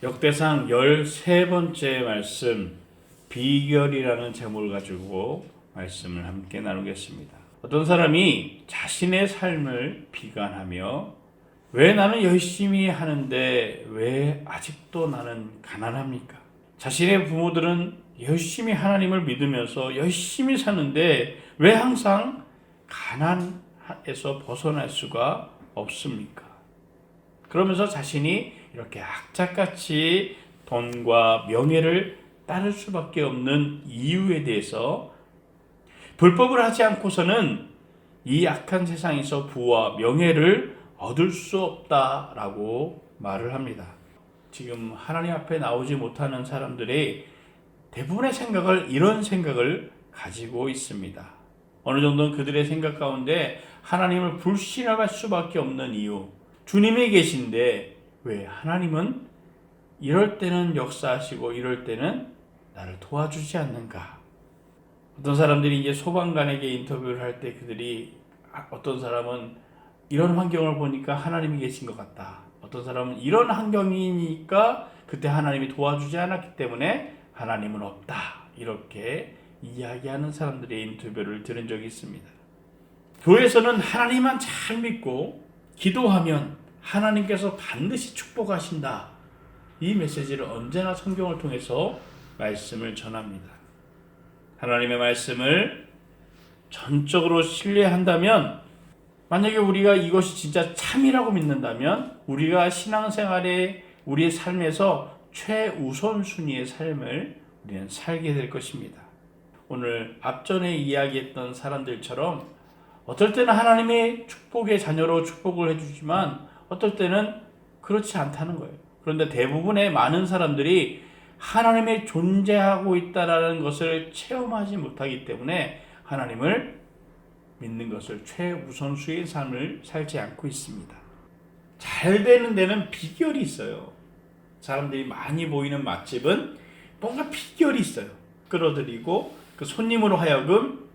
역대상 13번째 말씀, 비결이라는 제목을 가지고 말씀을 함께 나누겠습니다. 어떤 사람이 자신의 삶을 비관하며 왜 나는 열심히 하는데 왜 아직도 나는 가난합니까? 자신의 부모들은 열심히 하나님을 믿으면서 열심히 사는데 왜 항상 가난에서 벗어날 수가 없습니까? 그러면서 자신이 이렇게 악착같이 돈과 명예를 따를 수밖에 없는 이유에 대해서 불법을 하지 않고서는 이 악한 세상에서 부와 명예를 얻을 수 없다라고 말을 합니다. 지금 하나님 앞에 나오지 못하는 사람들이 대부분의 생각을 이런 생각을 가지고 있습니다. 어느 정도는 그들의 생각 가운데 하나님을 불신할 수밖에 없는 이유, 주님이 계신데 왜 하나님은 이럴 때는 역사하시고 이럴 때는 나를 도와주지 않는가? 어떤 사람들이 이제 소방관에게 인터뷰를 할 때 그들이 어떤 사람은 이런 환경을 보니까 하나님이 계신 것 같다. 어떤 사람은 이런 환경이니까 그때 하나님이 도와주지 않았기 때문에 하나님은 없다. 이렇게 이야기하는 사람들의 인터뷰를 들은 적이 있습니다. 교회에서는 하나님만 잘 믿고 기도하면 하나님께서 반드시 축복하신다. 이 메시지를 언제나 성경을 통해서 말씀을 전합니다. 하나님의 말씀을 전적으로 신뢰한다면, 만약에 우리가 이것이 진짜 참이라고 믿는다면 우리가 신앙생활에 우리의 삶에서 최우선순위의 삶을 우리는 살게 될 것입니다. 오늘 앞전에 이야기했던 사람들처럼 어떨 때는 하나님의 축복의 자녀로 축복을 해주지만 어떨 때는 그렇지 않다는 거예요. 그런데 대부분의 많은 사람들이 하나님의 존재하고 있다는 것을 체험하지 못하기 때문에 하나님을 믿는 것을 최우선수의 삶을 살지 않고 있습니다. 잘 되는 데는 비결이 있어요. 사람들이 많이 보이는 맛집은 뭔가 비결이 있어요. 끌어들이고 그 손님으로 하여금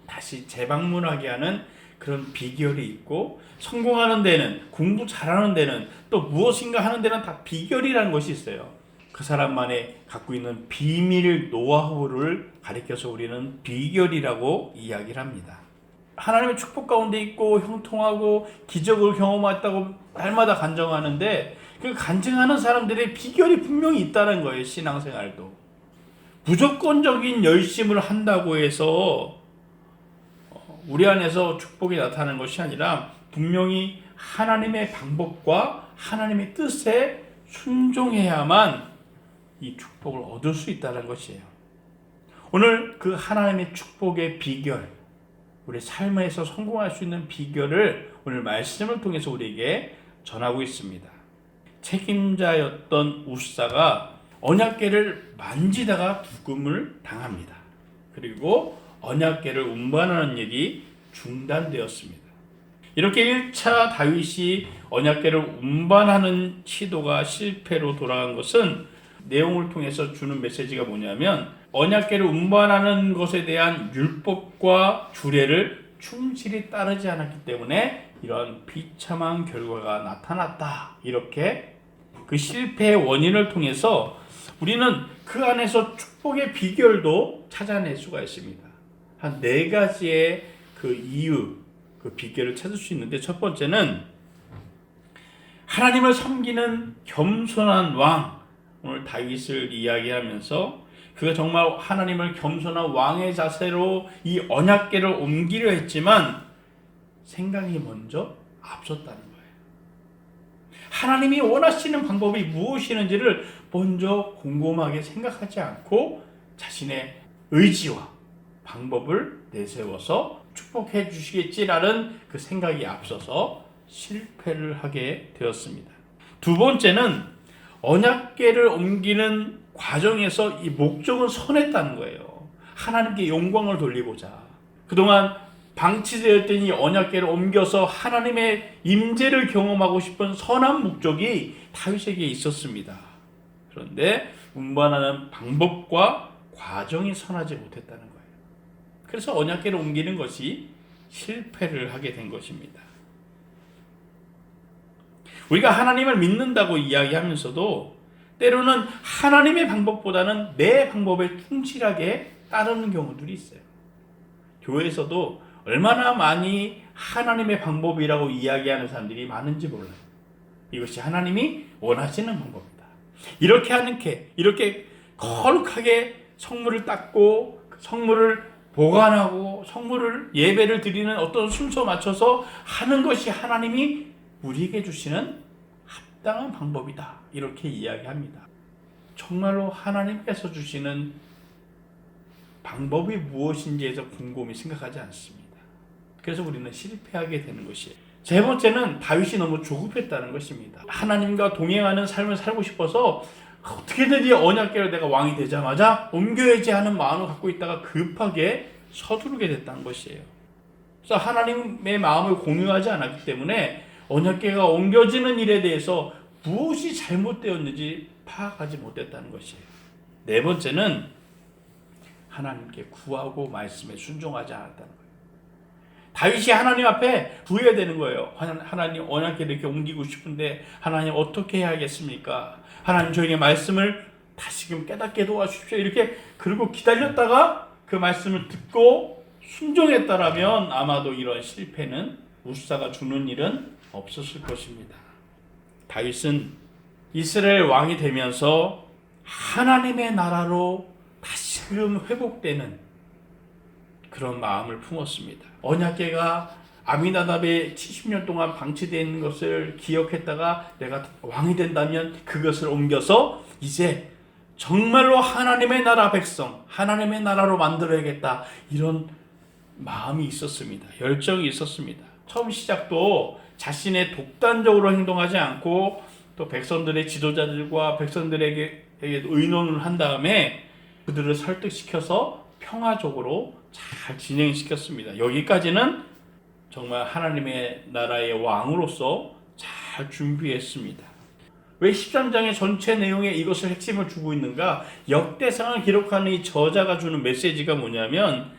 다시 재방문하게 하는 그런 비결이 있고, 성공하는 데는, 공부 잘하는 데는, 또 무엇인가 하는 데는 다 비결이라는 것이 있어요. 그 사람만의 갖고 있는 비밀 노하우를 가리켜서 우리는 비결이라고 이야기를 합니다. 하나님의 축복 가운데 있고 형통하고 기적을 경험했다고 날마다 간증하는데 그 간증하는 사람들의 비결이 분명히 있다는 거예요. 신앙생활도 무조건적인 열심을 한다고 해서 우리 안에서 축복이 나타나는 것이 아니라 분명히 하나님의 방법과 하나님의 뜻에 순종해야만 이 축복을 얻을 수 있다는 것이에요. 오늘 그 하나님의 축복의 비결, 우리 삶에서 성공할 수 있는 비결을 오늘 말씀을 통해서 우리에게 전하고 있습니다. 책임자였던 우사가 언약궤를 만지다가 죽음을 당합니다. 그리고 언약궤를 운반하는 일이 중단되었습니다. 이렇게 1차 다윗이 언약궤를 운반하는 시도가 실패로 돌아간 것은 내용을 통해서 주는 메시지가 뭐냐면, 언약궤를 운반하는 것에 대한 율법과 규례를 충실히 따르지 않았기 때문에 이런 비참한 결과가 나타났다. 이렇게 그 실패의 원인을 통해서 우리는 그 안에서 축복의 비결도 찾아낼 수가 있습니다. 한 4가지의 그 이유, 그 비결을 찾을 수 있는데, 첫 번째는 하나님을 섬기는 겸손한 왕. 오늘 다윗을 이야기하면서 그가 정말 하나님을 겸손한 왕의 자세로 이 언약궤를 옮기려 했지만 생각이 먼저 앞섰다는 거예요. 하나님이 원하시는 방법이 무엇이는지를 먼저 곰곰하게 생각하지 않고 자신의 의지와 방법을 내세워서 축복해 주시겠지라는 그 생각이 앞서서 실패를 하게 되었습니다. 두 번째는 언약궤를 옮기는 과정에서 이 목적은 선했다는 거예요. 하나님께 영광을 돌리고자. 그동안 방치되었던 이 언약궤를 옮겨서 하나님의 임재를 경험하고 싶은 선한 목적이 다윗에게 있었습니다. 그런데 운반하는 방법과 과정이 선하지 못했다는 거예요. 그래서 언약궤를 옮기는 것이 실패를 하게 된 것입니다. 우리가 하나님을 믿는다고 이야기하면서도 때로는 하나님의 방법보다는 내 방법에 충실하게 따르는 경우들이 있어요. 교회에서도 얼마나 많이 하나님의 방법이라고 이야기하는 사람들이 많은지 몰라요. 이것이 하나님이 원하시는 방법이다. 이렇게 하는 이렇게 거룩하게 성물을 닦고 성물을 보관하고 성물을 예배를 드리는 어떤 순서 맞춰서 하는 것이 하나님이 우리에게 주시는 합당한 방법이다. 이렇게 이야기합니다. 정말로 하나님께서 주시는 방법이 무엇인지에서 곰곰이 생각하지 않습니다. 그래서 우리는 실패하게 되는 것이에요. 세 번째는 다윗이 너무 조급했다는 것입니다. 하나님과 동행하는 삶을 살고 싶어서 어떻게든지 언약궤를 내가 왕이 되자마자 옮겨야지 하는 마음을 갖고 있다가 급하게 서두르게 됐다는 것이에요. 그래서 하나님의 마음을 공유하지 않았기 때문에 언약궤가 옮겨지는 일에 대해서 무엇이 잘못되었는지 파악하지 못했다는 것이에요. 네 번째는 하나님께 구하고 말씀에 순종하지 않았다는 거예요. 다윗이 하나님 앞에 구해야 되는 거예요. 하나님 언약궤를 이렇게 옮기고 싶은데 하나님 어떻게 해야겠습니까? 하나님 저에게 말씀을 다시금 깨닫게 도와주십시오. 이렇게 그리고 기다렸다가 그 말씀을 듣고 순종했다라면 아마도 이런 실패는 우사가 주는 일은 없었을 것입니다. 다윗은 이스라엘 왕이 되면서 하나님의 나라로 다시금 회복되는 그런 마음을 품었습니다. 언약궤가 아미나답의 70년 동안 방치되어 있는 것을 기억했다가 내가 왕이 된다면 그것을 옮겨서 이제 정말로 하나님의 나라 백성, 하나님의 나라로 만들어야겠다. 이런 마음이 있었습니다. 열정이 있었습니다. 처음 시작도 자신의 독단적으로 행동하지 않고 또 백성들의 지도자들과 백성들에게 의논을 한 다음에 그들을 설득시켜서 평화적으로 잘 진행시켰습니다. 여기까지는 정말 하나님의 나라의 왕으로서 잘 준비했습니다. 왜 13장의 전체 내용에 이것을 핵심을 주고 있는가? 역대상을 기록하는 이 저자가 주는 메시지가 뭐냐면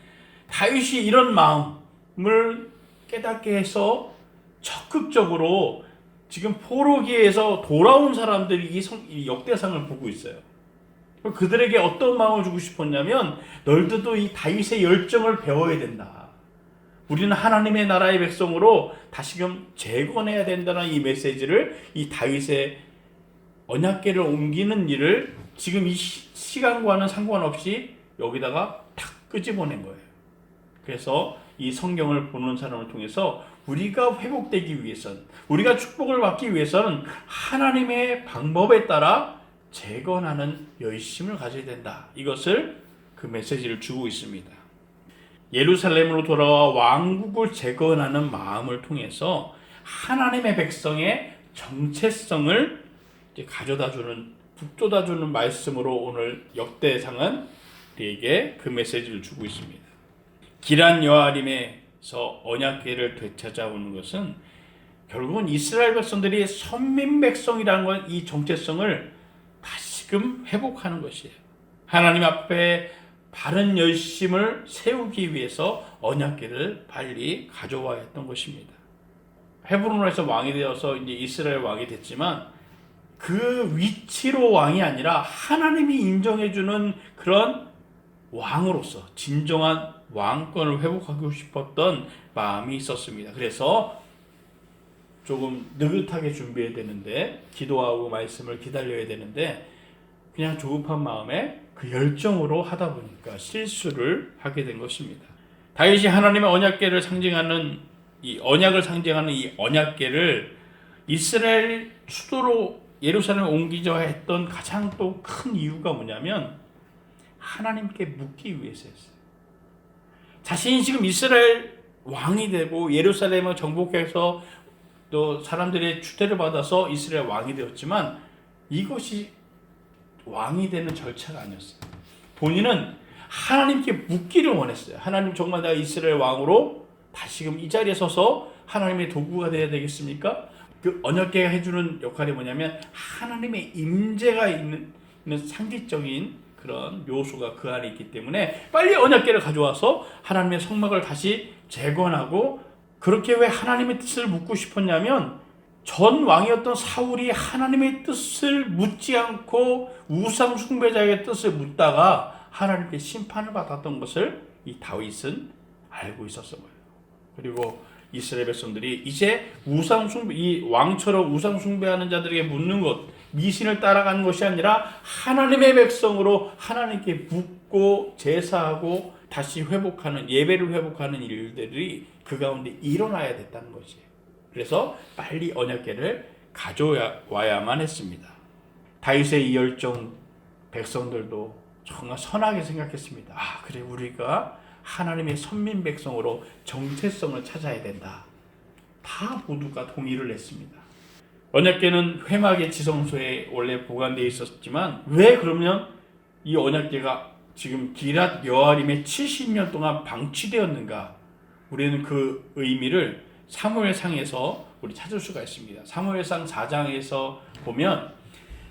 다윗이 이런 마음을 깨닫게 해서 적극적으로 지금 포로기에서 돌아온 사람들이 이 역대상을 보고 있어요. 그들에게 어떤 마음을 주고 싶었냐면 너희들도 이 다윗의 열정을 배워야 된다. 우리는 하나님의 나라의 백성으로 다시금 재건해야 된다는 이 메시지를 이 다윗의 언약궤를 옮기는 일을 지금 이 시간과는 상관없이 여기다가 탁 끄집어낸 거예요. 그래서 이 성경을 보는 사람을 통해서 우리가 회복되기 위해서는, 우리가 축복을 받기 위해서는 하나님의 방법에 따라 재건하는 열심을 가져야 된다. 이것을 그 메시지를 주고 있습니다. 예루살렘으로 돌아와 왕국을 재건하는 마음을 통해서 하나님의 백성의 정체성을 가져다주는, 북돋아주는 말씀으로 오늘 역대상은 우리에게 그 메시지를 주고 있습니다. 기란 여아림에서 언약궤를 되찾아오는 것은 결국은 이스라엘 백성들이 선민 백성이라는 건 이 정체성을 다시금 회복하는 것이에요. 하나님 앞에 바른 열심을 세우기 위해서 언약궤를 빨리 가져와야 했던 것입니다. 헤브론에서 왕이 되어서 이제 이스라엘 왕이 됐지만 그 위치로 왕이 아니라 하나님이 인정해주는 그런 왕으로서 진정한 왕권을 회복하고 싶었던 마음이 있었습니다. 그래서 조금 느긋하게 준비해야 되는데, 기도하고 말씀을 기다려야 되는데 그냥 조급한 마음에 그 열정으로 하다 보니까 실수를 하게 된 것입니다. 다윗이 하나님의 언약궤를 상징하는 이 언약을 상징하는 이 언약궤를 이스라엘 수도로 예루살렘에 옮기자 했던 가장 또 큰 이유가 뭐냐면 하나님께 묻기 위해서였어요. 자신이 지금 이스라엘 왕이 되고 예루살렘을 정복해서 또 사람들의 추대를 받아서 이스라엘 왕이 되었지만 이것이 왕이 되는 절차가 아니었어요. 본인은 하나님께 묻기를 원했어요. 하나님, 정말 내가 이스라엘 왕으로 다시금 이 자리에 서서 하나님의 도구가 되어야 되겠습니까? 그 언약궤가 해주는 역할이 뭐냐면 하나님의 임재가 있는 상징적인 그런 요소가 그 안에 있기 때문에 빨리 언약궤를 가져와서 하나님의 성막을 다시 재건하고, 그렇게 왜 하나님의 뜻을 묻고 싶었냐면 전 왕이었던 사울이 하나님의 뜻을 묻지 않고 우상 숭배자의 뜻을 묻다가 하나님께 심판을 받았던 것을 이 다윗은 알고 있었던 거예요. 그리고 이스라엘 백성들이 이제 이 왕처럼 우상 숭배하는 자들에게 묻는 것, 미신을 따라가는 것이 아니라 하나님의 백성으로 하나님께 묻고 제사하고 다시 회복하는, 예배를 회복하는 일들이 그 가운데 일어나야 됐다는 것이에요. 그래서 빨리 언약궤를 가져와야만 했습니다. 다윗의 이 열정, 백성들도 정말 선하게 생각했습니다. 그래, 우리가 하나님의 선민 백성으로 정체성을 찾아야 된다. 다 모두가 동의를 했습니다. 언약궤는 회막의 지성소에 원래 보관되어 있었지만 왜 그러면 이 언약궤가 지금 기랏 여아림에 70년 동안 방치되었는가? 우리는 그 의미를 사무엘상에서 우리 찾을 수가 있습니다. 사무엘상 4장에서 보면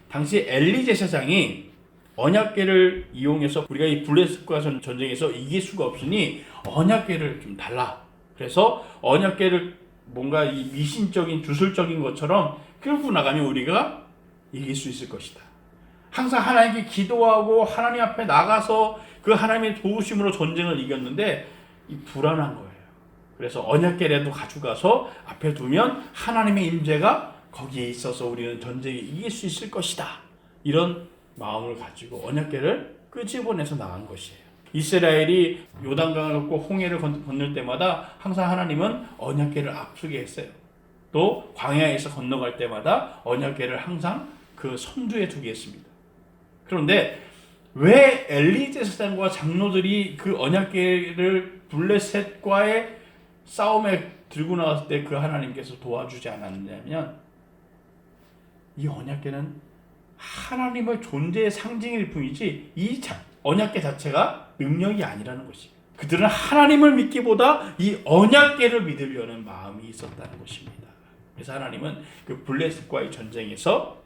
당시 엘리 제사장이 언약궤를 이용해서 우리가 이 블레셋과 전쟁에서 이길 수가 없으니 언약궤를 좀 달라. 그래서 언약궤를 뭔가 이 미신적인 주술적인 것처럼 끌고 나가면 우리가 이길 수 있을 것이다. 항상 하나님께 기도하고 하나님 앞에 나가서 그 하나님의 도우심으로 전쟁을 이겼는데 이 불안한 거예요. 그래서 언약궤라도 가져가서 앞에 두면 하나님의 임재가 거기에 있어서 우리는 전쟁에 이길 수 있을 것이다. 이런 마음을 가지고 언약궤를 끄집어내서 나간 것이에요. 이스라엘이 요단강을 넘고 홍해를 건널 때마다 항상 하나님은 언약궤를 앞서게 했어요. 또 광야에서 건너갈 때마다 언약궤를 항상 그 선두에 두게 했습니다. 그런데 왜 엘리 제사장과 장로들이 그 언약궤를 블레셋과의 싸움에 들고 나왔을 때 그 하나님께서 도와주지 않았냐면 이 언약궤는 하나님의 존재의 상징일 뿐이지 이 언약궤 자체가 능력이 아니라는 것이에요. 그들은 하나님을 믿기보다 이 언약궤를 믿으려는 마음이 있었다는 것입니다. 그래서 하나님은 그 블레셋과의 전쟁에서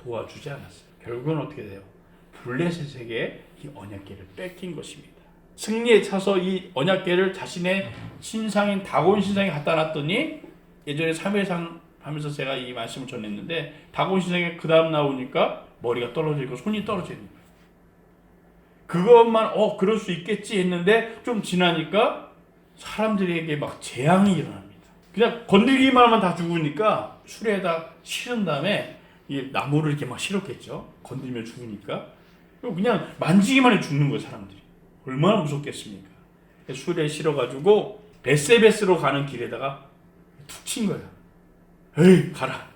도와주지 않았어요. 결국은 어떻게 돼요? 블레셋에게 이 언약궤를 뺏긴 것입니다. 승리에 차서 이 언약궤를 자신의 신상인 다곤 신상에 갖다 놨더니 예전에 3회상 하면서 제가 이 말씀을 전했는데 다곤 신상에 그 다음 나오니까 머리가 떨어지고 손이 떨어지는 거예요. 그것만 그럴 수 있겠지 했는데 좀 지나니까 사람들에게 막 재앙이 일어납니다. 그냥 건들기만 하면 다 죽으니까 수레에다 실은 다음에 이 나무를 이렇게 막 실었겠죠. 건들면 죽으니까. 그냥 만지기만 해 죽는 거예요, 사람들이. 얼마나 무섭겠습니까? 수레에 실어가지고 베세베스로 가는 길에다가 툭 친 거예요. 에이, 가라.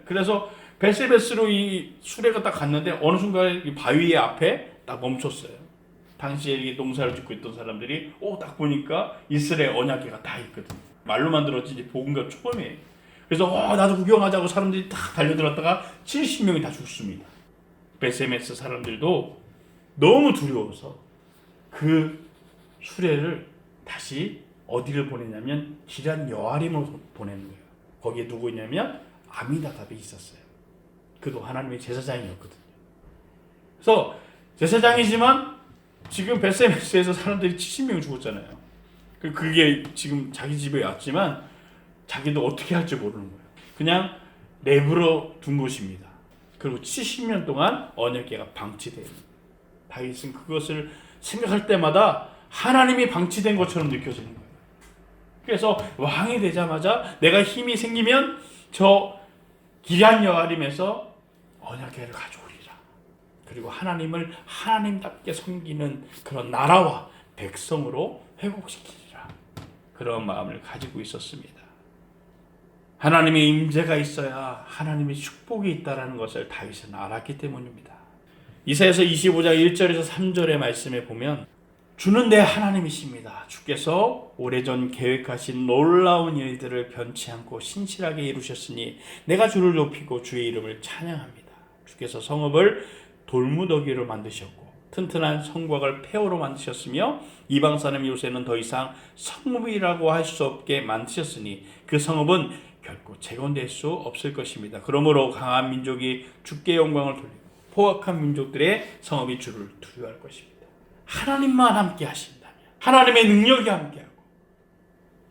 그래서 베세베스로 이 수레가 딱 갔는데 어느 순간에 이 바위 앞에 딱 멈췄어요. 당시에 농사를 짓고 있던 사람들이 딱 보니까 이스라엘 언약궤가 다 있거든요. 말로만 들었지 복음가 처음이에요. 그래서 나도 구경하자고 사람들이 딱 달려들었다가 70명이 다 죽습니다. 베세메스 사람들도 너무 두려워서 그 수레를 다시 어디를 보내냐면 기란 여아림으로 보내는 거예요. 거기에 누구 있냐면 아미나답이 있었어요. 그도 하나님의 제사장이었거든요. 그래서 제사장이지만 지금 베세메스에서 사람들이 70명이 죽었잖아요. 그게 지금 자기 집에 왔지만 자기도 어떻게 할지 모르는 거예요. 그냥 내버려 둔 것입니다. 그리고 70년 동안 언약궤가 방치돼요. 다윗은 그것을 생각할 때마다 하나님이 방치된 것처럼 느껴지는 거예요. 그래서 왕이 되자마자 내가 힘이 생기면 저 기럇 여아림에서 언약궤를 가져오리라. 그리고 하나님을 하나님답게 섬기는 그런 나라와 백성으로 회복시키리라. 그런 마음을 가지고 있었습니다. 하나님의 임재가 있어야 하나님의 축복이 있다는 것을 다윗은 알았기 때문입니다. 이사야서 25장 1절에서 3절의 말씀에 보면 주는 내 하나님이십니다. 주께서 오래전 계획하신 놀라운 일들을 변치 않고 신실하게 이루셨으니 내가 주를 높이고 주의 이름을 찬양합니다. 주께서 성읍을 돌무더기로 만드셨고 튼튼한 성곽을 폐허로 만드셨으며 이방 사람 요새는 더 이상 성읍이라고 할 수 없게 만드셨으니 그 성읍은 결코 재건될 수 없을 것입니다. 그러므로 강한 민족이 주께 영광을 돌리고 포악한 민족들의 성읍이 주를 두려워할 것입니다. 하나님만 함께 하신다면, 하나님의 능력이 함께하고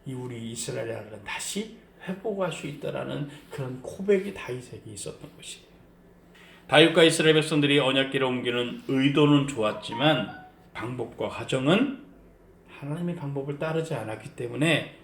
이 우리 이스라엘 나라는 다시 회복할 수 있다라는 그런 고백이 다윗에게 있었던 것이에요. 다윗과 이스라엘 백성들이 언약궤를 옮기는 의도는 좋았지만 방법과 과정은 하나님의 방법을 따르지 않았기 때문에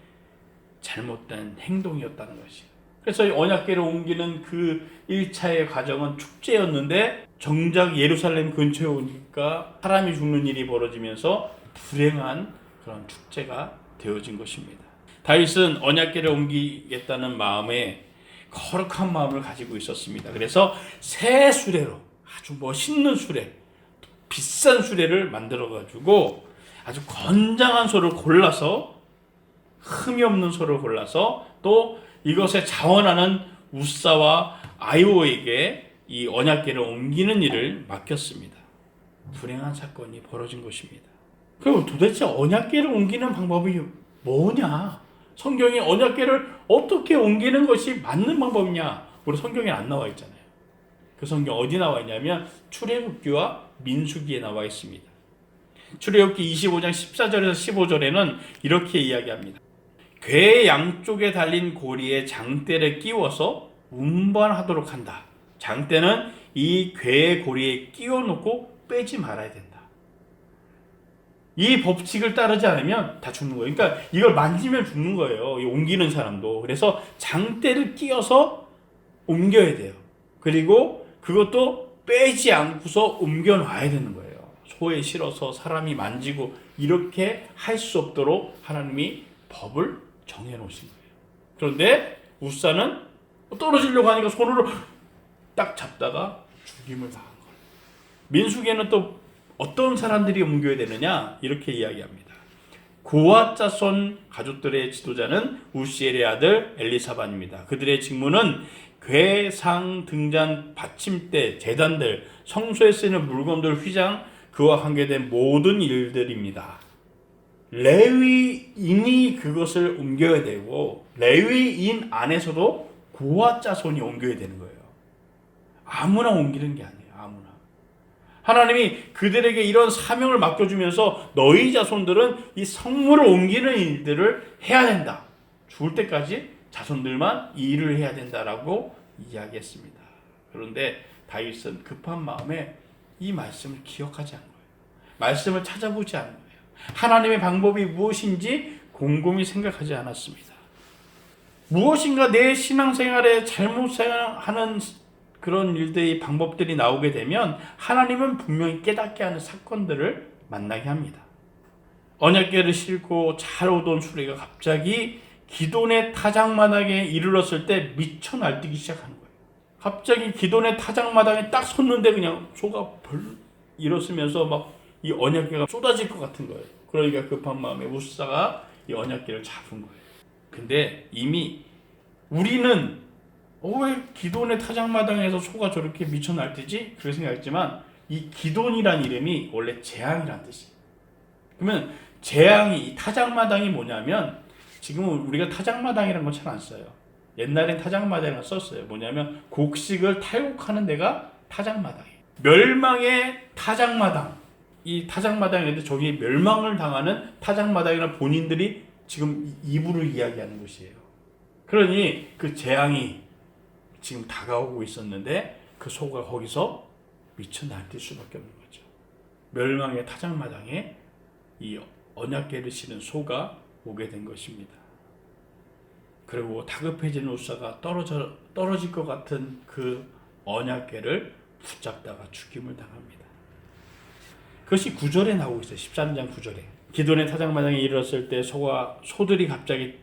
잘못된 행동이었다는 것이에요. 그래서 이 언약궤를 옮기는 그 1차의 과정은 축제였는데 정작 예루살렘 근처에 오니까 사람이 죽는 일이 벌어지면서 불행한 그런 축제가 되어진 것입니다. 다윗은 언약궤를 옮기겠다는 마음에 거룩한 마음을 가지고 있었습니다. 그래서 새 수레로 아주 멋있는 수레, 비싼 수레를 만들어 가지고 아주 건장한 소를 골라서 흠이 없는 소를 골라서 또 이것에 자원하는 우사와 아이오에게 이 언약궤를 옮기는 일을 맡겼습니다. 불행한 사건이 벌어진 것입니다. 그리고 도대체 언약궤를 옮기는 방법이 뭐냐? 성경에 언약궤를 어떻게 옮기는 것이 맞는 방법이냐? 우리 성경에 안 나와 있잖아요. 그 성경 어디 나와 있냐면 출애굽기와 민수기에 나와 있습니다. 출애굽기 25장 14절에서 15절에는 이렇게 이야기합니다. 궤의 양쪽에 달린 고리에 장대를 끼워서 운반하도록 한다. 장대는 이 궤의 고리에 끼워놓고 빼지 말아야 된다. 이 법칙을 따르지 않으면 다 죽는 거예요. 그러니까 이걸 만지면 죽는 거예요. 이 옮기는 사람도. 그래서 장대를 끼워서 옮겨야 돼요. 그리고 그것도 빼지 않고서 옮겨놔야 되는 거예요. 소에 실어서 사람이 만지고 이렇게 할 수 없도록 하나님이 법을 정해놓으신 거예요. 그런데 우사는 떨어지려고 하니까 손으로 딱 잡다가 죽임을 당한 거예요. 민수기에는 또 어떤 사람들이 옮겨야 되느냐 이렇게 이야기합니다. 고앗 자손 가족들의 지도자는 우시엘의 아들 엘리사반입니다. 그들의 직무는 궤상 등잔 받침대 제단들 성소에 쓰이는 물건들 휘장 그와 관계된 모든 일들입니다. 레위인이 그것을 옮겨야 되고 레위인 안에서도 고앗 자손이 옮겨야 되는 거예요. 아무나 옮기는 게 아니에요. 아무나. 하나님이 그들에게 이런 사명을 맡겨주면서 너희 자손들은 이 성물을 옮기는 일들을 해야 된다. 죽을 때까지 자손들만 이 일을 해야 된다라고 이야기했습니다. 그런데 다윗은 급한 마음에 이 말씀을 기억하지 않은 거예요. 말씀을 찾아보지 않은 거예요. 하나님의 방법이 무엇인지 곰곰이 생각하지 않았습니다. 무엇인가 내 신앙생활에 잘못하는 그런 일들의 방법들이 나오게 되면 하나님은 분명히 깨닫게 하는 사건들을 만나게 합니다. 언약궤를 싣고 잘 오던 수레가 갑자기 기돈의 타작마당에 이르렀을 때 미쳐 날뛰기 시작하는 거예요. 갑자기 기돈의 타작마당에 딱 섰는데 그냥 소가 벌 일었으면서 막 이 언약궤가 쏟아질 것 같은 거예요. 그러니까 급한 마음에 우사가 이 언약궤를 잡은 거예요. 근데 이미 우리는 왜 기돈의 타작마당에서 소가 저렇게 미쳐 날뛰지? 그렇게 생각했지만 이 기돈이란 이름이 원래 재앙이란 뜻이에요. 그러면 재앙이 이 타작마당이 뭐냐면 지금은 우리가 타작마당이라는 건 잘 안 써요. 옛날엔 타작마당을 썼어요. 뭐냐면 곡식을 탈곡하는 데가 타작마당이에요. 멸망의 타작마당. 이 타작마당인데 저기 멸망을 당하는 타작마당이라는 본인들이 지금 입으로 이야기하는 것이에요. 그러니 그 재앙이 지금 다가오고 있었는데 그 소가 거기서 미쳐 날뛸 수밖에 없는 거죠. 멸망의 타작마당에 이 언약궤를 실은 소가 오게 된 것입니다. 그리고 다급해지는 우사가 떨어질 것 같은 그 언약궤를 붙잡다가 죽임을 당합니다. 그것이 9절에 나오고 있어요. 13장 9절에. 기돈의 타작마당에 이르렀을 때 소들이 갑자기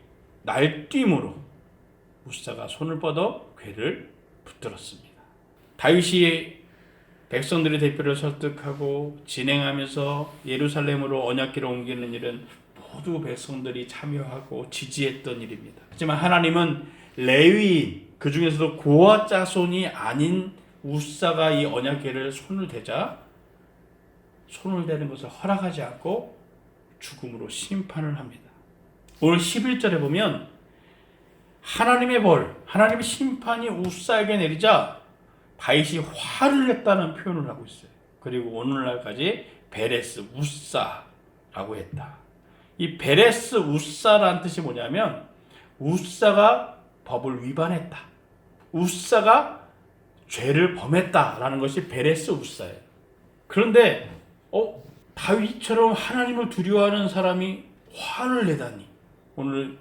날뛰므로 우사가 손을 뻗어 궤를 붙들었습니다. 다윗이 백성들의 대표를 설득하고 진행하면서 예루살렘으로 언약궤를 옮기는 일은 모두 백성들이 참여하고 지지했던 일입니다. 하지만 하나님은 레위인 그 중에서도 고앗 자손이 아닌 우사가 이 언약궤를 손을 대자 손을 대는 것을 허락하지 않고 죽음으로 심판을 합니다. 오늘 11절에 보면 하나님의 벌, 하나님의 심판이 우사에게 내리자 다윗이 화를 냈다는 표현을 하고 있어요. 그리고 오늘날까지 베레스 우사라고 했다. 이 베레스 우사라는 뜻이 뭐냐면 우사가 법을 위반했다. 우사가 죄를 범했다라는 것이 베레스 우사예요. 그런데 다윗처럼 하나님을 두려워하는 사람이 화를 내다니. 오늘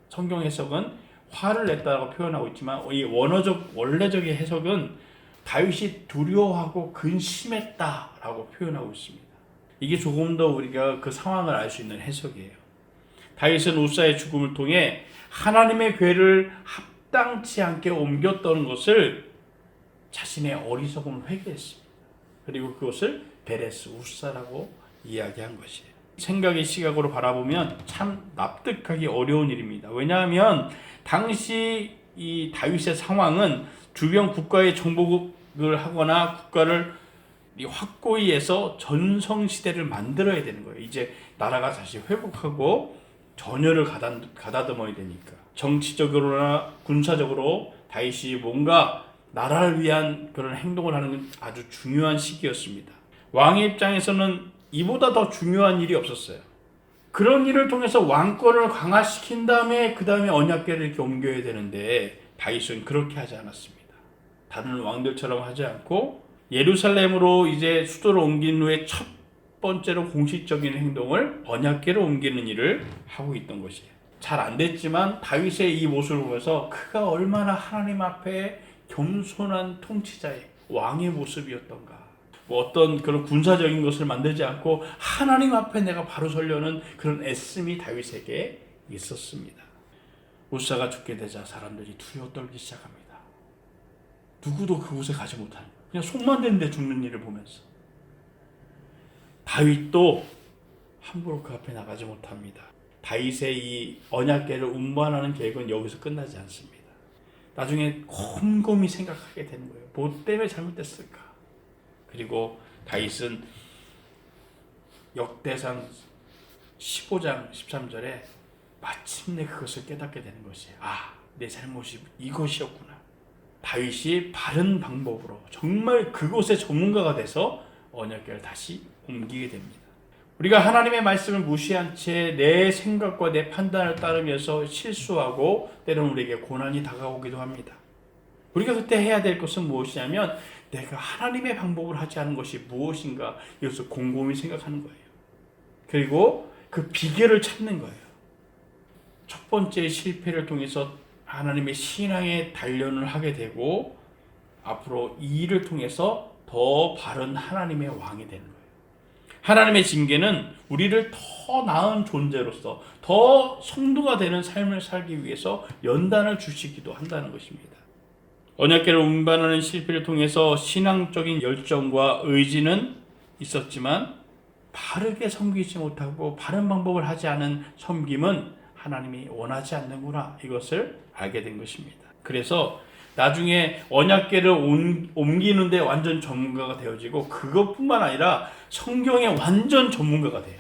성경 해석은 화를 냈다고 표현하고 있지만 이 원래적인 해석은 다윗이 두려워하고 근심했다라고 표현하고 있습니다. 이게 조금 더 우리가 그 상황을 알 수 있는 해석이에요. 다윗은 우사의 죽음을 통해 하나님의 궤를 합당치 않게 옮겼던 것을 자신의 어리석음을 회개했습니다. 그리고 그것을 베레스 우사라고 이야기한 것이에요. 생각의 시각으로 바라보면 참 납득하기 어려운 일입니다. 왜냐하면 당시 이 다윗의 상황은 주변 국가의 정복을 하거나 국가를 확고히 해서 전성시대를 만들어야 되는 거예요. 이제 나라가 다시 회복하고 전열을 가다듬어야 되니까. 정치적으로나 군사적으로 다윗이 뭔가 나라를 위한 그런 행동을 하는 건 아주 중요한 시기였습니다. 왕의 입장에서는 이보다 더 중요한 일이 없었어요. 그런 일을 통해서 왕권을 강화시킨 다음에 그 다음에 언약궤를 이렇게 옮겨야 되는데 다윗은 그렇게 하지 않았습니다. 다른 왕들처럼 하지 않고 예루살렘으로 이제 수도를 옮긴 후에 첫 번째로 공식적인 행동을 언약궤를 옮기는 일을 하고 있던 것이에요. 잘 안 됐지만 다윗의 이 모습을 보면서 그가 얼마나 하나님 앞에 겸손한 통치자의 왕의 모습이었던가. 어떤 그런 군사적인 것을 만들지 않고 하나님 앞에 내가 바로 서려는 그런 애씀이 다윗에게 있었습니다. 우사가 죽게 되자 사람들이 두려워 떨기 시작합니다. 누구도 그곳에 가지 못하는, 그냥 손만 대는데 죽는 일을 보면서 다윗도 함부로 그 앞에 나가지 못합니다. 다윗의 이 언약궤를 운반하는 계획은 여기서 끝나지 않습니다. 나중에 곰곰이 생각하게 되는 거예요. 뭐 때문에 잘못됐을까? 그리고 다윗은 역대상 15장 13절에 마침내 그것을 깨닫게 되는 것이에요. 내 잘못이 이것이었구나. 다윗이 바른 방법으로 정말 그곳의 전문가가 돼서 언약궤를 다시 옮기게 됩니다. 우리가 하나님의 말씀을 무시한 채 내 생각과 내 판단을 따르면서 실수하고 때로는 우리에게 고난이 다가오기도 합니다. 우리가 그때 해야 될 것은 무엇이냐면 내가 하나님의 방법을 하지 않은 것이 무엇인가 이것을 곰곰이 생각하는 거예요. 그리고 그 비결을 찾는 거예요. 첫 번째 실패를 통해서 하나님의 신앙의 단련을 하게 되고 앞으로 이 일을 통해서 더 바른 하나님의 왕이 되는 거예요. 하나님의 징계는 우리를 더 나은 존재로서 더 성도가 되는 삶을 살기 위해서 연단을 주시기도 한다는 것입니다. 언약궤를 운반하는 실패를 통해서 신앙적인 열정과 의지는 있었지만 바르게 섬기지 못하고 바른 방법을 하지 않은 섬김은 하나님이 원하지 않는구나, 이것을 알게 된 것입니다. 그래서 나중에 언약궤를 옮기는데 완전 전문가가 되어지고 그것뿐만 아니라 성경의 완전 전문가가 돼요.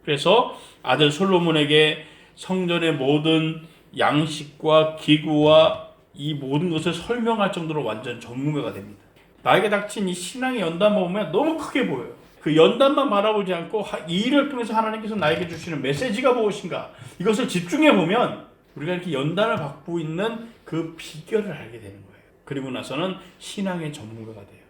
그래서 아들 솔로몬에게 성전의 모든 양식과 기구와 이 모든 것을 설명할 정도로 완전 전문가가 됩니다. 나에게 닥친 이 신앙의 연단만 보면 너무 크게 보여요. 그 연단만 바라보지 않고 이 일을 통해서 하나님께서 나에게 주시는 메시지가 무엇인가, 이것을 집중해 보면 우리가 이렇게 연단을 받고 있는 그 비결을 알게 되는 거예요. 그리고 나서는 신앙의 전문가가 돼요.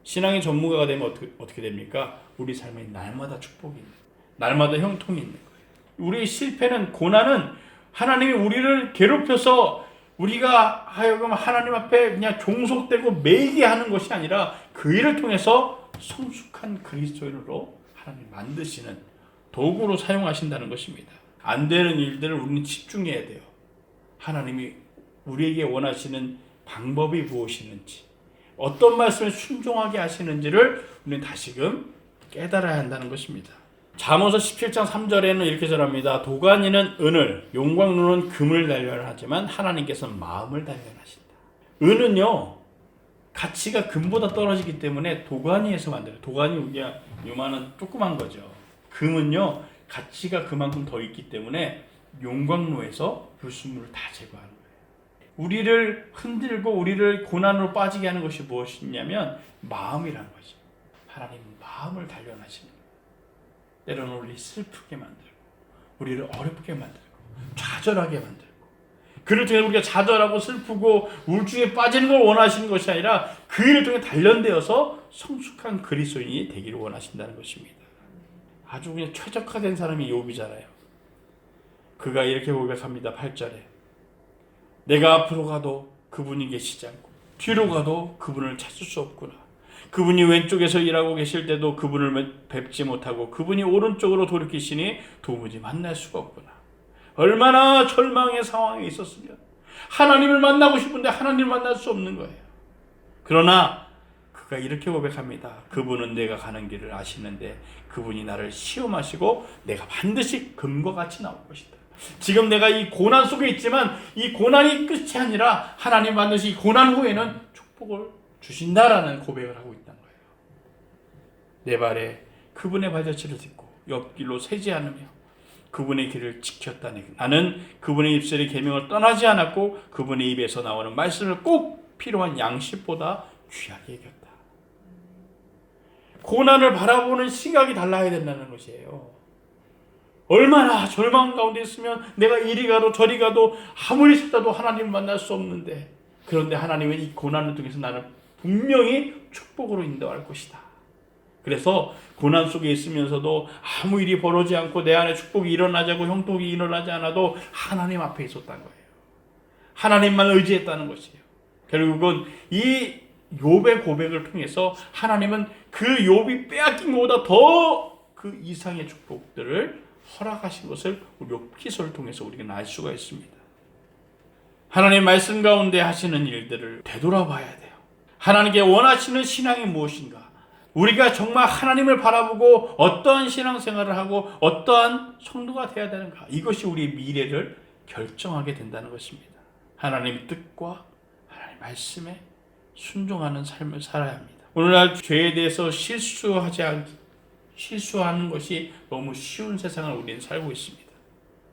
신앙의 전문가가 되면 어떻게 됩니까? 우리 삶에 날마다 축복이 있는 거예요. 날마다 형통이 있는 거예요. 우리의 실패는, 고난은 하나님이 우리를 괴롭혀서 우리가 하여금 하나님 앞에 그냥 종속되고 매이게 하는 것이 아니라 그 일을 통해서 성숙한 그리스도인으로 하나님 만드시는 도구로 사용하신다는 것입니다. 안 되는 일들을 우리는 집중해야 돼요. 하나님이 우리에게 원하시는 방법이 무엇이는지, 어떤 말씀을 순종하게 하시는지를 우리는 다시금 깨달아야 한다는 것입니다. 잠언서 17장 3절에는 이렇게 전합니다. 도가니는 은을, 용광로는 금을 단련하지만 하나님께서는 마음을 단련하신다. 은은요, 가치가 금보다 떨어지기 때문에 도가니에서 만들어요. 도가니 우리가 요만한 조그만 거죠. 금은요, 가치가 그만큼 더 있기 때문에 용광로에서 불순물을 다 제거하는 거예요. 우리를 흔들고 우리를 고난으로 빠지게 하는 것이 무엇이냐면 마음이라는 거죠. 하나님은 마음을 단련하시는 거예요. 때로는 우리 슬프게 만들고 우리를 어렵게 만들고 좌절하게 만들고 그를 통해 우리가 좌절하고 슬프고 우울증에 빠지는 걸 원하시는 것이 아니라 그 일을 통해 단련되어서 성숙한 그리스도인이 되기를 원하신다는 것입니다. 아주 그냥 최적화된 사람이 욥이잖아요. 그가 이렇게 고백합니다. 8절에 내가 앞으로 가도 그분이 계시지 않고 뒤로 가도 그분을 찾을 수 없구나. 그분이 왼쪽에서 일하고 계실 때도 그분을 뵙지 못하고 그분이 오른쪽으로 돌이키시니 도무지 만날 수가 없구나. 얼마나 절망의 상황에 있었으면 하나님을 만나고 싶은데 하나님을 만날 수 없는 거예요. 그러나 그가 이렇게 고백합니다. 그분은 내가 가는 길을 아시는데 그분이 나를 시험하시고 내가 반드시 금과 같이 나올 것이다. 지금 내가 이 고난 속에 있지만 이 고난이 끝이 아니라 하나님 반드시 이 고난 후에는 축복을 주신다라는 고백을 하고 있다는 거예요. 내 발에 그분의 발자취를 딛고 옆길로 새지 않으며 그분의 길을 지켰다니 나는 그분의 입술의 계명을 떠나지 않았고 그분의 입에서 나오는 말씀을 꼭 필요한 양식보다 귀하게 여겼다. 고난을 바라보는 시각이 달라야 된다는 것이에요. 얼마나 절망 가운데 있으면 내가 이리 가도 저리 가도 아무리 찾아도 하나님을 만날 수 없는데 그런데 하나님은 이 고난을 통해서 나를 분명히 축복으로 인도할 것이다. 그래서 고난 속에 있으면서도 아무 일이 벌어지지 않고 내 안에 축복이 일어나자고 형통이 일어나지 않아도 하나님 앞에 있었다는 거예요. 하나님만 의지했다는 것이에요. 결국은 이 욥의 고백을 통해서 하나님은 그 욥이 빼앗긴 것보다 더 그 이상의 축복들을 허락하신 것을 우리 욥기서를 통해서 우리가 알 수가 있습니다. 하나님 말씀 가운데 하시는 일들을 되돌아봐야 돼요. 하나님께 원하시는 신앙이 무엇인가? 우리가 정말 하나님을 바라보고 어떠한 신앙생활을 하고 어떠한 성도가 되어야 되는가? 이것이 우리의 미래를 결정하게 된다는 것입니다. 하나님의 뜻과 하나님의 말씀에 순종하는 삶을 살아야 합니다. 오늘날 죄에 대해서 실수하는 것이 너무 쉬운 세상을 우리는 살고 있습니다.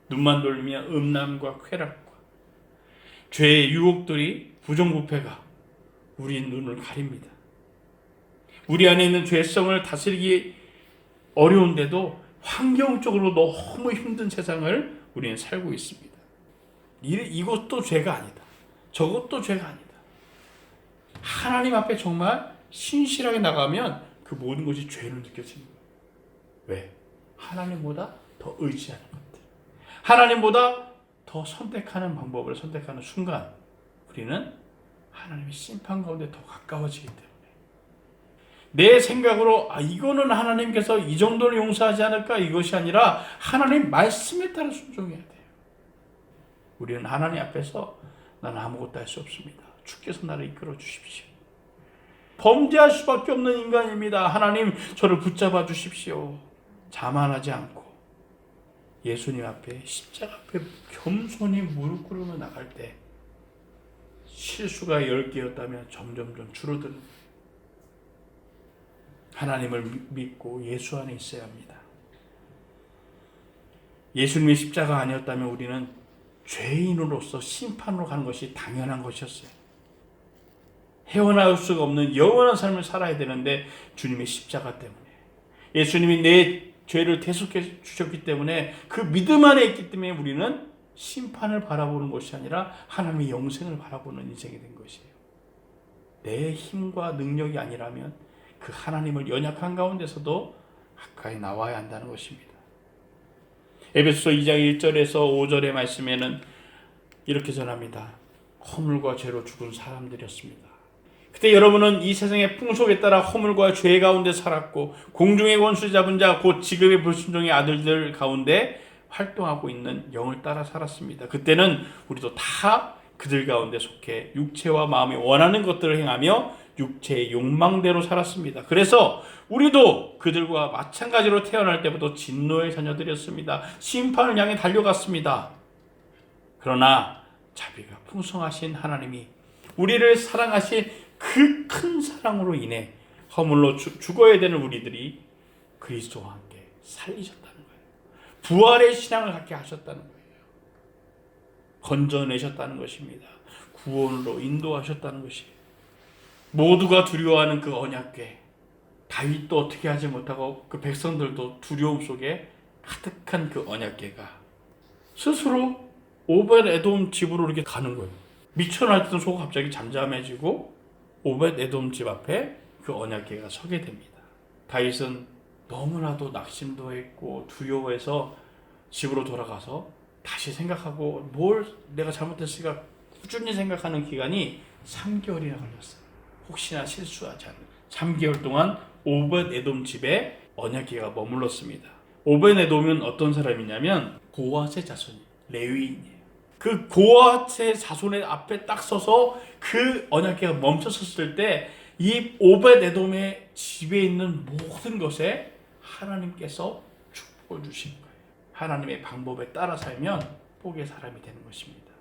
눈만 돌리면 음란과 쾌락과 죄의 유혹들이 부정부패가 우리 눈을 가립니다. 우리 안에 있는 죄성을 다스리기 어려운데도 환경적으로 너무 힘든 세상을 우리는 살고 있습니다. 이것도 죄가 아니다. 저것도 죄가 아니다. 하나님 앞에 정말 신실하게 나가면 그 모든 것이 죄로 느껴지는 거예요. 왜? 하나님보다 더 의지하는 것들. 하나님보다 더 선택하는 방법을 선택하는 순간 우리는 하나님의 심판 가운데 더 가까워지기 때문에 내 생각으로 이거는 하나님께서 이 정도는 용서하지 않을까 이것이 아니라 하나님 말씀에 따라 순종해야 돼요. 우리는 하나님 앞에서 나는 아무것도 할 수 없습니다. 주께서 나를 이끌어 주십시오. 범죄할 수밖에 없는 인간입니다. 하나님 저를 붙잡아 주십시오. 자만하지 않고 예수님 앞에 십자가 앞에 겸손히 무릎 꿇으며 나갈 때 실수가 10개였다면 점점 줄어드는 하나님을 믿고 예수 안에 있어야 합니다. 예수님의 십자가 아니었다면 우리는 죄인으로서 심판으로 가는 것이 당연한 것이었어요. 헤어나올 수가 없는 영원한 삶을 살아야 되는데 주님의 십자가 때문에 예수님이 내 죄를 대속해 주셨기 때문에 그 믿음 안에 있기 때문에 우리는 심판을 바라보는 것이 아니라 하나님의 영생을 바라보는 인생이 된 것이에요. 내 힘과 능력이 아니라면 그 하나님을 연약한 가운데서도 가까이 나와야 한다는 것입니다. 에베소서 2장 1절에서 5절의 말씀에는 이렇게 전합니다. 허물과 죄로 죽은 사람들이었습니다. 그때 여러분은 이 세상의 풍속에 따라 허물과 죄 가운데 살았고 공중의 원수 잡은 자 곧 지금의 불순종의 아들들 가운데 활동하고 있는 영을 따라 살았습니다. 그때는 우리도 다 그들 가운데 속해 육체와 마음이 원하는 것들을 행하며 육체의 욕망대로 살았습니다. 그래서 우리도 그들과 마찬가지로 태어날 때부터 진노의 자녀들이었습니다. 심판을 향해 달려갔습니다. 그러나 자비가 풍성하신 하나님이 우리를 사랑하신 그 큰 사랑으로 인해 허물로 죽어야 되는 우리들이 그리스도와 함께 살리셨다는 거예요. 부활의 신앙을 갖게 하셨다는 거예요. 건져내셨다는 것입니다. 구원으로 인도하셨다는 것이에요. 모두가 두려워하는 그 언약궤, 다윗도 어떻게 하지 못하고 그 백성들도 두려움 속에 가득한 그 언약궤가 스스로 오벳 에돔 집으로 이렇게 가는 거예요. 미쳐 날뛰던 소가 갑자기 잠잠해지고 오벳 에돔 집 앞에 그 언약궤가 서게 됩니다. 다윗은 너무나도 낙심도 했고 두려워해서 집으로 돌아가서 다시 생각하고 뭘 내가 잘못했을까 꾸준히 생각하는 기간이 3개월이나 걸렸어요. 혹시나 실수하지 않는 3개월 동안 오벳 에돔 집에 언약궤가 머물렀습니다. 오벳 에돔은 어떤 사람이냐면 고앗의 자손 레위인이에요. 그 고앗의 자손의 앞에 딱 서서 그 언약궤가 멈춰섰을 때 이 오벳 에돔의 집에 있는 모든 것에 하나님께서 축복을 주신 거예요. 하나님의 방법에 따라 살면 복의 사람이 되는 것입니다.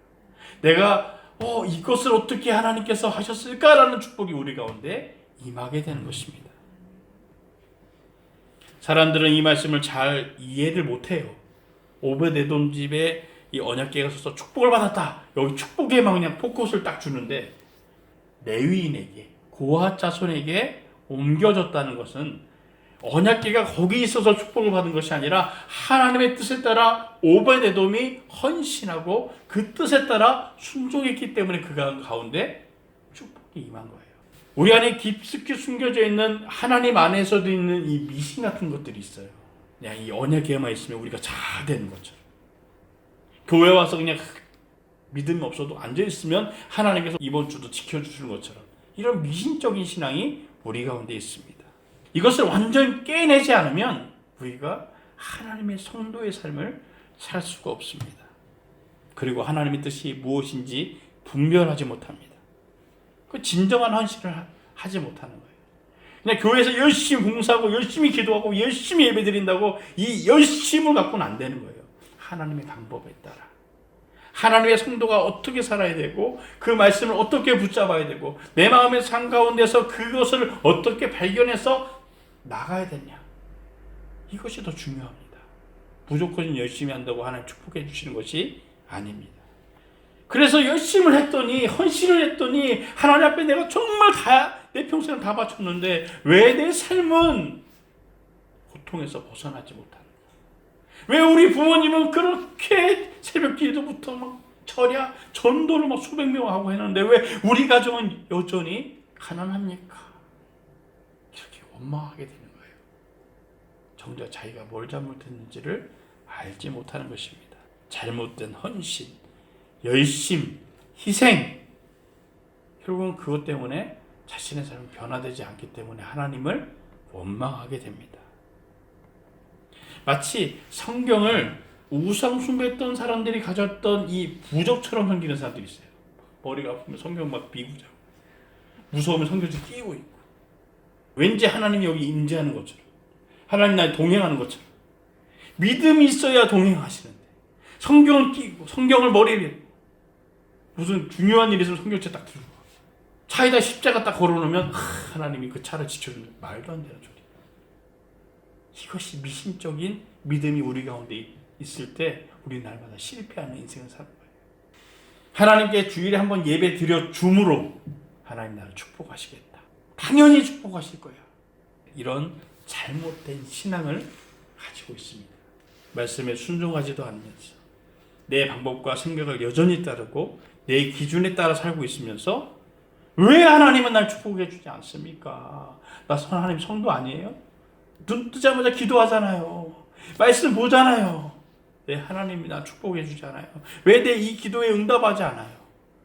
내가 이것을 어떻게 하나님께서 하셨을까라는 축복이 우리 가운데 임하게 되는 것입니다. 사람들은 이 말씀을 잘 이해를 못해요. 오벳 에돔 집에 이 언약궤가 서서 축복을 받았다. 여기 축복에만 그냥 포커스를 딱 주는데 레위인에게 고앗 자손에게 옮겨졌다는 것은 언약궤가 거기 있어서 축복을 받은 것이 아니라 하나님의 뜻에 따라 오벳 에돔이 헌신하고 그 뜻에 따라 순종했기 때문에 그 가운데 축복이 임한 거예요. 우리 안에 깊숙이 숨겨져 있는 하나님 안에서도 있는 이 미신 같은 것들이 있어요. 그냥 이 언약궤만 있으면 우리가 잘 되는 것처럼. 교회 와서 그냥 믿음이 없어도 앉아있으면 하나님께서 이번 주도 지켜주시는 것처럼 이런 미신적인 신앙이 우리 가운데 있습니다. 이것을 완전히 깨내지 않으면 우리가 하나님의 성도의 삶을 살 수가 없습니다. 그리고 하나님의 뜻이 무엇인지 분별하지 못합니다. 그 진정한 헌신을 하지 못하는 거예요. 그냥 교회에서 열심히 봉사하고 열심히 기도하고 열심히 예배드린다고 이 열심을 갖고는 안 되는 거예요. 하나님의 방법에 따라 하나님의 성도가 어떻게 살아야 되고 그 말씀을 어떻게 붙잡아야 되고 내 마음의 삶 가운데서 그것을 어떻게 발견해서 나가야 되냐, 이것이 더 중요합니다. 무조건 열심히 한다고 하나님 축복해 주시는 것이 아닙니다. 그래서 열심을 했더니 헌신을 했더니 하나님 앞에 내가 정말 내 평생을 다 바쳤는데 왜 내 삶은 고통에서 벗어나지 못하는가? 왜 우리 부모님은 그렇게 새벽 기도부터 막 철야 전도를 막 수백 명 하고 했는데 왜 우리 가정은 여전히 가난합니까? 이렇게 원망하게 되는 거예요. 정작 자기가 뭘 잘못했는지를 알지 못하는 것입니다. 잘못된 헌신, 열심, 희생, 결국은 그것 때문에 자신의 삶은 변화되지 않기 때문에 하나님을 원망하게 됩니다. 마치 성경을 우상 숭배했던 사람들이 가졌던 이 부적처럼 섬기는 사람들이 있어요. 머리가 아프면 성경 막 비우자고, 무서우면 성경책 끼고 있고, 왠지 하나님이 여기 임재하는 것처럼, 하나님 나에 동행하는 것처럼, 믿음이 있어야 동행하시는데 성경을 끼고 성경을 머리에 무슨 중요한 일 있으면 성경책 딱 들고 차에다 십자가 딱 걸어놓으면 하나님이 그 차를 지켜주는, 말도 안 되는 소리. 이것이 미신적인 믿음이 우리 가운데 있을 때 우리 날마다 실패하는 인생을 사는 거예요. 하나님께 주일에 한번 예배 드려 줌으로 하나님 나를 축복하시겠다, 당연히 축복하실 거야, 이런 잘못된 신앙을 가지고 있습니다. 말씀에 순종하지도 않으면서 내 방법과 생각을 여전히 따르고 내 기준에 따라 살고 있으면서 왜 하나님은 날 축복해 주지 않습니까? 나 하나님 성도 아니에요? 눈 뜨자마자 기도하잖아요. 말씀 보잖아요. 왜 하나님이 나 축복해 주지 않아요? 왜 내 이 기도에 응답하지 않아요?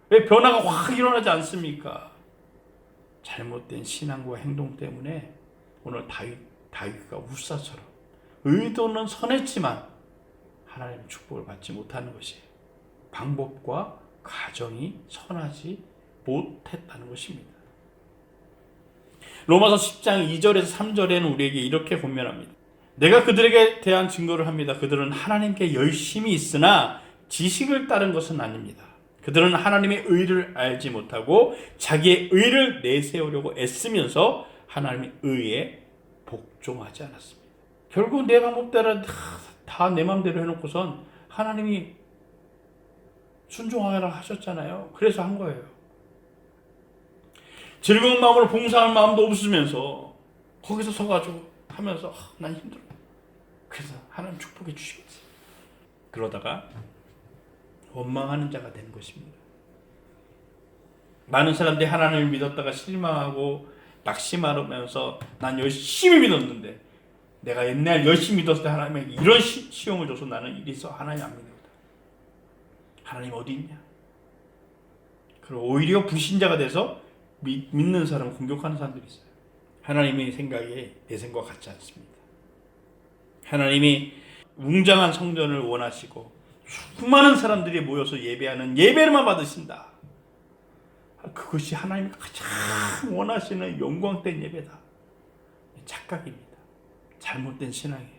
왜 변화가 확 일어나지 않습니까? 잘못된 신앙과 행동 때문에 오늘 다윗과 우사처럼 의도는 선했지만 하나님의 축복을 받지 못하는 것이에요. 방법과 가정이 선하지 못했다는 것입니다. 로마서 10장 2절에서 3절에는 우리에게 이렇게 권면합니다. 내가 그들에게 대한 증거를 합니다. 그들은 하나님께 열심히 있으나 지식을 따른 것은 아닙니다. 그들은 하나님의 의를 알지 못하고 자기의 의를 내세우려고 애쓰면서 하나님의 의에 복종하지 않았습니다. 결국 내 방법대로 다 내 마음대로 해놓고선 하나님이 순종하라 하셨잖아요. 그래서 한 거예요. 즐거운 마음으로 봉사할 마음도 없으면서 거기서 서가지고 하면서 난 힘들어. 그래서 하나님 축복해 주시겠지. 그러다가 원망하는 자가 되는 것입니다. 많은 사람들이 하나님을 믿었다가 실망하고 낙심하면서 난 열심히 믿었는데 내가 옛날 열심히 믿었을 때 하나님에게 이런 시험을 줘서 나는 이래서 하나님 안 믿는다. 하나님 어디 있냐? 그리고 오히려 불신자가 돼서 믿는 사람을 공격하는 사람들이 있어요. 하나님의 생각이 내 생각과 같지 않습니다. 하나님이 웅장한 성전을 원하시고 수많은 사람들이 모여서 예배하는 예배를만 받으신다. 그것이 하나님이 가장 원하시는 영광된 예배다. 착각입니다. 잘못된 신앙이에요.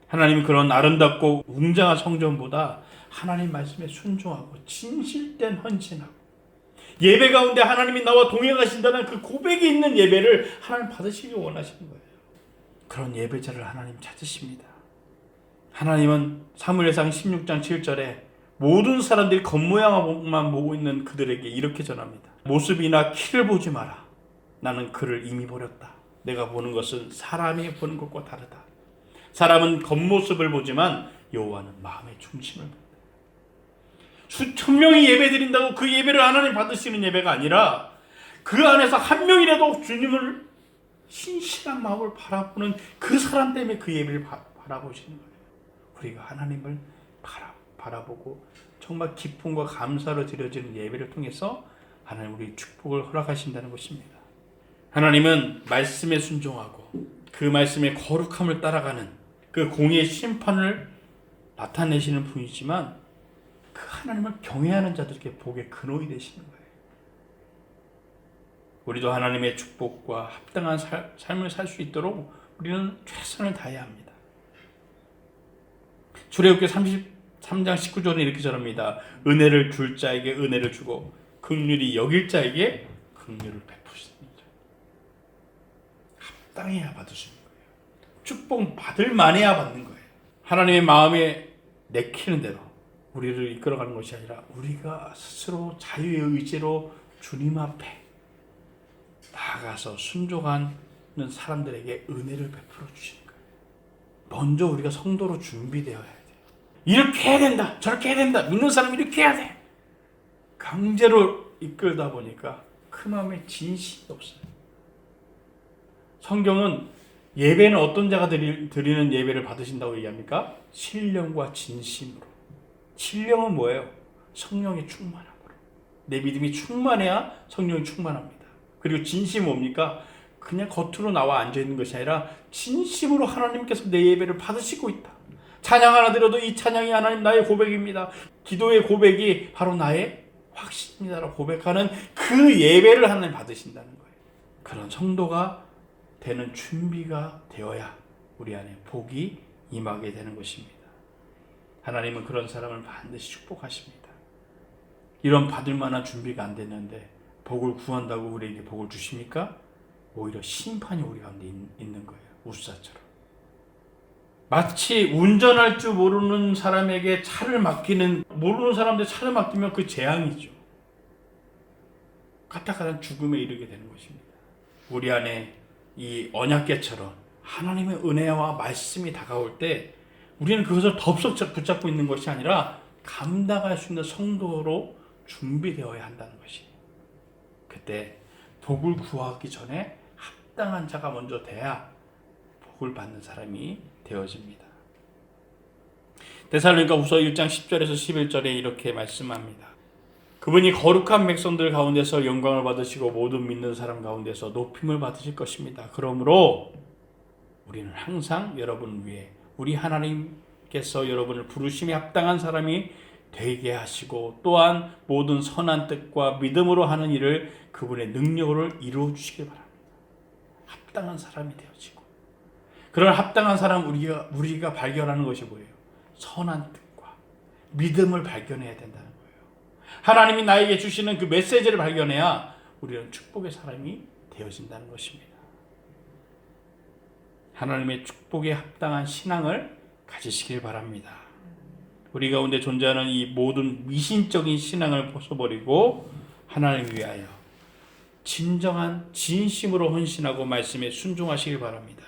하나님이 그런 아름답고 웅장한 성전보다 하나님 말씀에 순종하고 진실된 헌신하고 예배 가운데 하나님이 나와 동행하신다는 그 고백이 있는 예배를 하나님 받으시기 원하시는 거예요. 그런 예배자를 하나님 찾으십니다. 하나님은 사무엘상 16장 7절에 모든 사람들이 겉모양만 보고 있는 그들에게 이렇게 전합니다. 모습이나 키를 보지 마라. 나는 그를 이미 버렸다. 내가 보는 것은 사람이 보는 것과 다르다. 사람은 겉모습을 보지만 여호와는 마음의 중심을 본다. 수천 명이 예배드린다고 그 예배를 하나님 받으시는 예배가 아니라 그 안에서 한 명이라도 주님을 신실한 마음을 바라보는 그 사람 때문에 그 예배를 바라보시는 거예요. 우리가 하나님을 바라보고 정말 기쁨과 감사로 드려지는 예배를 통해서 하나님 우리 축복을 허락하신다는 것입니다. 하나님은 말씀에 순종하고 그 말씀의 거룩함을 따라가는 그 공의의 심판을 나타내시는 분이지만 그 하나님을 경외하는 자들에게 복의 근원이 되시는 거예요. 우리도 하나님의 축복과 합당한 삶을 살 수 있도록 우리는 최선을 다해야 합니다. 출애굽기 33장 19절은 이렇게 전합니다. 은혜를 줄 자에게 은혜를 주고 긍휼히 여길 자에게 긍휼을 베푸십니다. 합당해야 받을 수 있는 거예요. 축복 받을 만해야 받는 거예요. 하나님의 마음에 내키는 대로 우리를 이끌어가는 것이 아니라 우리가 스스로 자유의 의지로 주님 앞에 나아가서 순종하는 사람들에게 은혜를 베풀어 주시는 거예요. 먼저 우리가 성도로 준비되어야 돼요. 이렇게 해야 된다, 저렇게 해야 된다, 믿는 사람이 이렇게 해야 돼. 강제로 이끌다 보니까 그 마음에 진심이 없어요. 성경은 예배는 어떤 자가 드리는 예배를 받으신다고 얘기합니까? 신령과 진심으로. 신령은 뭐예요? 성령의 충만함으로. 내 믿음이 충만해야 성령이 충만합니다. 그리고 진심은 뭡니까? 그냥 겉으로 나와 앉아있는 것이 아니라 진심으로 하나님께서 내 예배를 받으시고 있다. 찬양 하나 드려도 이 찬양이 하나님 나의 고백입니다. 기도의 고백이 바로 나의 확신이다라고 고백하는 그 예배를 하나님 받으신다는 거예요. 그런 성도가 되는 준비가 되어야 우리 안에 복이 임하게 되는 것입니다. 하나님은 그런 사람을 반드시 축복하십니다. 이런 받을 만한 준비가 안 됐는데 복을 구한다고 우리에게 복을 주십니까? 오히려 심판이 우리 가운데 있는 거예요. 우사처럼. 마치 운전할 줄 모르는 사람에게 차를 맡기는, 모르는 사람한테 차를 맡기면 그 재앙이죠. 까딱하단 죽음에 이르게 되는 것입니다. 우리 안에 이 언약궤처럼 하나님의 은혜와 말씀이 다가올 때 우리는 그것을 덥석 붙잡고 있는 것이 아니라 감당할 수 있는 성도로 준비되어야 한다는 것이에요. 그때 복을 구하기 전에 합당한 자가 먼저 돼야 복을 받는 사람이 되어집니다. 데살로니가후서 1장 10절에서 11절에 이렇게 말씀합니다. 그분이 거룩한 백성들 가운데서 영광을 받으시고 모든 믿는 사람 가운데서 높임을 받으실 것입니다. 그러므로 우리는 항상 여러분을 위해 우리 하나님께서 여러분을 부르심에 합당한 사람이 되게 하시고 또한 모든 선한 뜻과 믿음으로 하는 일을 그분의 능력으로 이루어 주시길 바랍니다. 합당한 사람이 되어지고 그런 합당한 사람 우리가 발견하는 것이 뭐예요? 선한 뜻과 믿음을 발견해야 된다는 거예요. 하나님이 나에게 주시는 그 메시지를 발견해야 우리는 축복의 사람이 되어진다는 것입니다. 하나님의 축복에 합당한 신앙을 가지시길 바랍니다. 우리 가운데 존재하는 이 모든 미신적인 신앙을 벗어버리고 하나님을 위하여 진정한 진심으로 헌신하고 말씀에 순종하시길 바랍니다.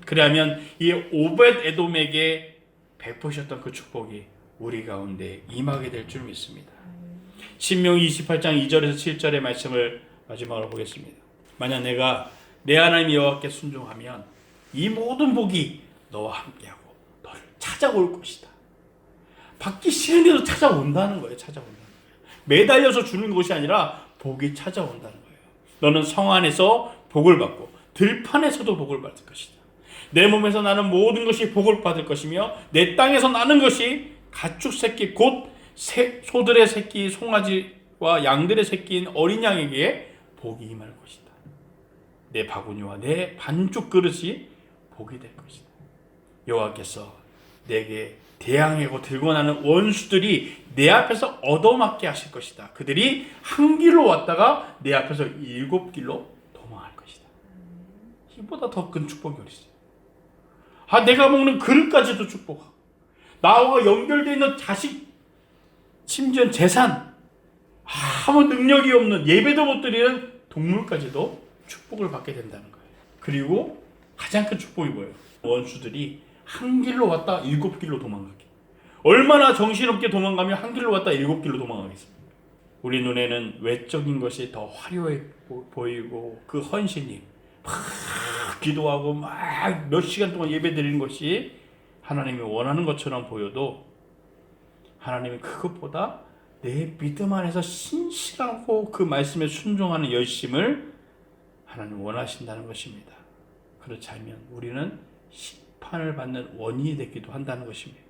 그러면 이 오벳 에돔에게 베푸셨던 그 축복이 우리 가운데 임하게 될 줄 믿습니다. 신명기 28장 2절에서 7절의 말씀을 마지막으로 보겠습니다. 만약 내가 내 하나님 여호와께 순종하면 이 모든 복이 너와 함께하고 너를 찾아올 것이다. 받기 싫은데도 찾아온다는 거예요. 찾아온다는 거예요. 매달려서 주는 것이 아니라 복이 찾아온다는 거예요. 너는 성 안에서 복을 받고 들판에서도 복을 받을 것이다. 내 몸에서 나는 모든 것이 복을 받을 것이며 내 땅에서 나는 것이 가축 새끼 곧 소들의 새끼 송아지와 양들의 새끼인 어린 양에게 복이 임할 것이다. 내 바구니와 내 반죽 그릇이 복이 될 것이다. 여호와께서 내게 대항하고 들고 나는 원수들이 내 앞에서 얻어맞게 하실 것이다. 그들이 한 길로 왔다가 내 앞에서 7길로 도망할 것이다. 이보다 더 큰 축복이 어디 있어요? 내가 먹는 그릇까지도 축복하고 나와 연결되어 있는 자식, 심지어 재산, 아무 능력이 없는 예배도 못 드리는 동물까지도 축복을 받게 된다는 거예요. 그리고 가장 큰 축복이 뭐예요? 원수들이 한 길로 왔다 7길로 도망가게. 얼마나 정신없게 도망가면 한 길로 왔다 7길로 도망가겠습니까? 우리 눈에는 외적인 것이 더 화려해 보이고 그 헌신이 막 기도하고 막 몇 시간 동안 예배 드리는 것이 하나님이 원하는 것처럼 보여도 하나님이 그것보다 내 믿음 안에서 신실하고 그 말씀에 순종하는 열심을 하나님 원하신다는 것입니다. 그렇지 않으면 우리는 심판을 받는 원인이 되기도 한다는 것입니다.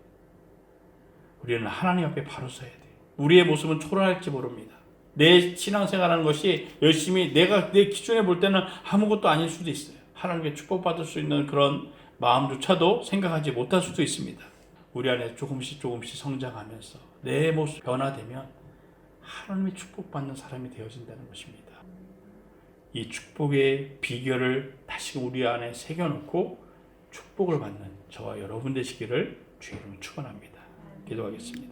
우리는 하나님 앞에 바로 서야 돼요. 우리의 모습은 초라할지 모릅니다. 내 신앙생활하는 것이 열심히 내가 내 기준에 볼 때는 아무것도 아닐 수도 있어요. 하나님께 축복받을 수 있는 그런 마음조차도 생각하지 못할 수도 있습니다. 우리 안에 조금씩 성장하면서 내 모습 변화되면 하나님의 축복받는 사람이 되어진다는 것입니다. 이 축복의 비결을 다시금 우리 안에 새겨놓고 축복을 받는 저와 여러분 되시기를 주의 이름으로 축원합니다. 기도하겠습니다.